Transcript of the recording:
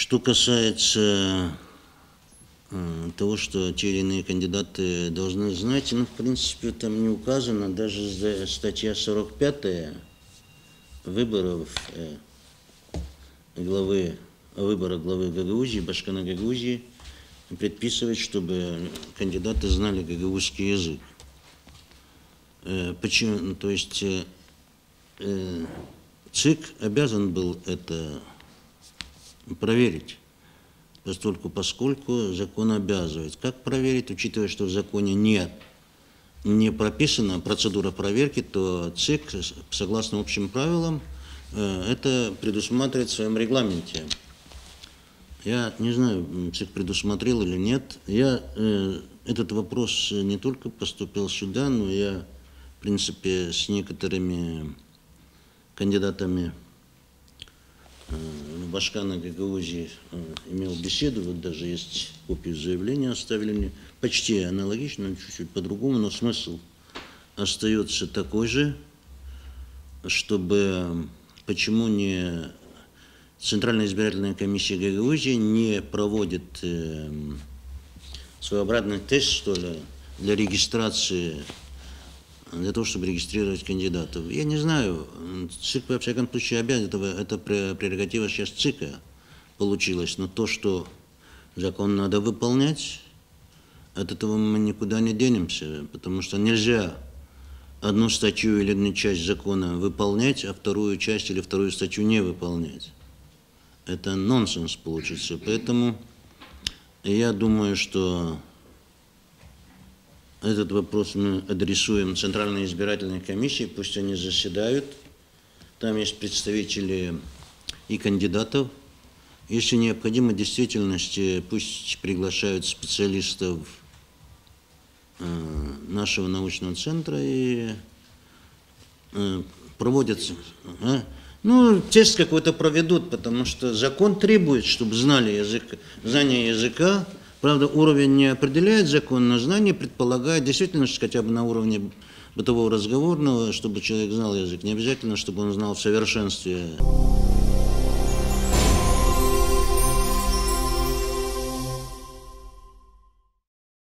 Что касается того, что те или иные кандидаты должны знать, ну, в принципе, там не указано, даже статья 45 выборов выбора главы Гагаузии, Башкана Гагаузии, предписывает, чтобы кандидаты знали гагаузский язык. Почему? То есть ЦИК обязан был это проверить, поскольку закон обязывает. Как проверить, учитывая, что в законе не прописана процедура проверки, то ЦИК, согласно общим правилам, это предусматривает в своем регламенте. Я не знаю, ЦИК предусмотрел или нет. Этот вопрос не только поступил сюда, но я, в принципе, с некоторыми кандидатами Башкана Гагаузии имел беседу, вот даже есть копию заявления оставили мне, почти аналогично, чуть-чуть по-другому, но смысл остается такой же, чтобы почему не Центральная избирательная комиссия Гагаузии не проводит своеобразный тест, что ли, для регистрации, для того, чтобы регистрировать кандидатов. Я не знаю, ЦИК, во всяком случае, обязан, это прерогатива сейчас ЦИКа получилась, но то, что закон надо выполнять, от этого мы никуда не денемся, потому что нельзя одну статью или одну часть закона выполнять, а вторую часть или вторую статью не выполнять. Это нонсенс получится. Поэтому я думаю, что этот вопрос мы адресуем Центральной избирательной комиссии, пусть они заседают. Там есть представители и кандидатов. Если необходимо, в действительности, пусть приглашают специалистов нашего научного центра и проводятся. Ну, тест какой-то проведут, потому что закон требует, чтобы знание языка. Правда, уровень не определяет закон, но знание предполагает действительно хотя бы на уровне бытового разговорного, чтобы человек знал язык. Не обязательно, чтобы он знал в совершенстве.